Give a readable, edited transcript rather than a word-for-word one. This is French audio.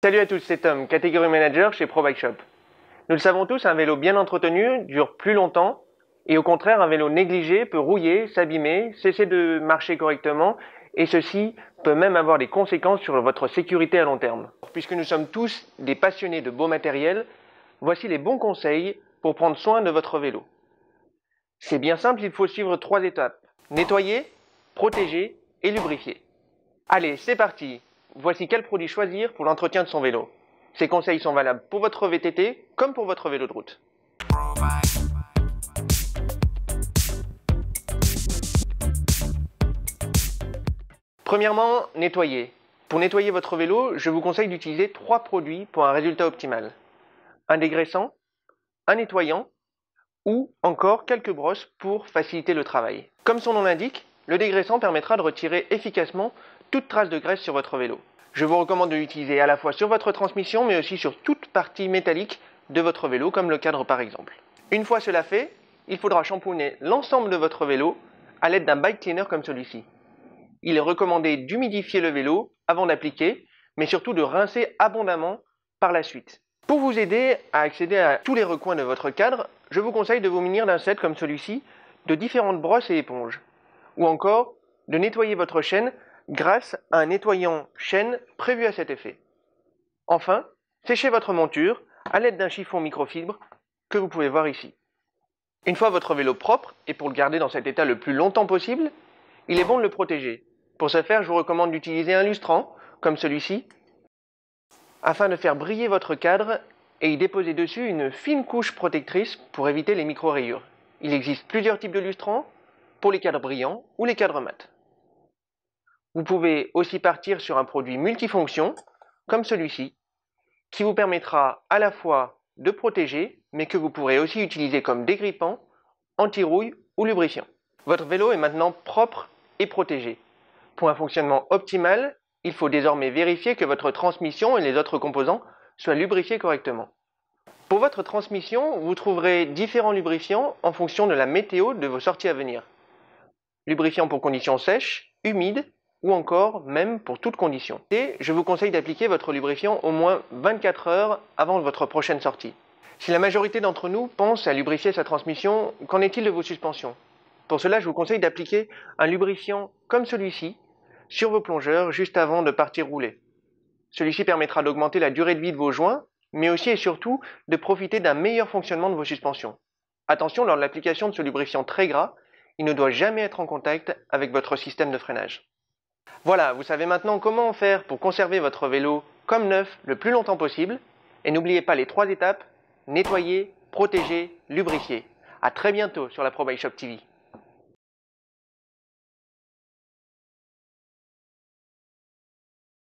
Salut à tous, c'est Tom, catégorie manager chez Pro Bike Shop. Nous le savons tous, un vélo bien entretenu dure plus longtemps et au contraire, un vélo négligé peut rouiller, s'abîmer, cesser de marcher correctement et ceci peut même avoir des conséquences sur votre sécurité à long terme. Puisque nous sommes tous des passionnés de beau matériel, voici les bons conseils pour prendre soin de votre vélo. C'est bien simple, il faut suivre 3 étapes. Nettoyer, protéger et lubrifier. Allez, c'est parti! Voici quel produit choisir pour l'entretien de son vélo. Ces conseils sont valables pour votre VTT comme pour votre vélo de route. Premièrement, nettoyer. Pour nettoyer votre vélo, je vous conseille d'utiliser 3 produits pour un résultat optimal. Un dégraissant, un nettoyant ou encore quelques brosses pour faciliter le travail. Comme son nom l'indique, le dégraissant permettra de retirer efficacement toute trace de graisse sur votre vélo. Je vous recommande de l'utiliser à la fois sur votre transmission mais aussi sur toute partie métallique de votre vélo comme le cadre par exemple. Une fois cela fait, il faudra shampooiner l'ensemble de votre vélo à l'aide d'un bike cleaner comme celui-ci. Il est recommandé d'humidifier le vélo avant d'appliquer mais surtout de rincer abondamment par la suite. Pour vous aider à accéder à tous les recoins de votre cadre, je vous conseille de vous munir d'un set comme celui-ci de différentes brosses et éponges ou encore de nettoyer votre chaîne grâce à un nettoyant chaîne prévu à cet effet. Enfin, séchez votre monture à l'aide d'un chiffon microfibre que vous pouvez voir ici. Une fois votre vélo propre, et pour le garder dans cet état le plus longtemps possible, il est bon de le protéger. Pour ce faire, je vous recommande d'utiliser un lustrant, comme celui-ci, afin de faire briller votre cadre et y déposer dessus une fine couche protectrice pour éviter les micro-rayures. Il existe plusieurs types de lustrants, pour les cadres brillants ou les cadres mat. Vous pouvez aussi partir sur un produit multifonction, comme celui-ci, qui vous permettra à la fois de protéger, mais que vous pourrez aussi utiliser comme dégrippant, anti-rouille ou lubrifiant. Votre vélo est maintenant propre et protégé. Pour un fonctionnement optimal, il faut désormais vérifier que votre transmission et les autres composants soient lubrifiés correctement. Pour votre transmission, vous trouverez différents lubrifiants en fonction de la météo de vos sorties à venir. Lubrifiant pour conditions sèches, humides ou encore même pour toutes conditions. Et je vous conseille d'appliquer votre lubrifiant au moins 24 heures avant votre prochaine sortie. Si la majorité d'entre nous pense à lubrifier sa transmission, qu'en est-il de vos suspensions? Pour cela, je vous conseille d'appliquer un lubrifiant comme celui-ci sur vos plongeurs juste avant de partir rouler. Celui-ci permettra d'augmenter la durée de vie de vos joints, mais aussi et surtout de profiter d'un meilleur fonctionnement de vos suspensions. Attention, lors de l'application de ce lubrifiant très gras, il ne doit jamais être en contact avec votre système de freinage. Voilà, vous savez maintenant comment faire pour conserver votre vélo comme neuf le plus longtemps possible. Et n'oubliez pas les 3 étapes, nettoyer, protéger, lubrifier. À très bientôt sur la Pro Bike Shop TV.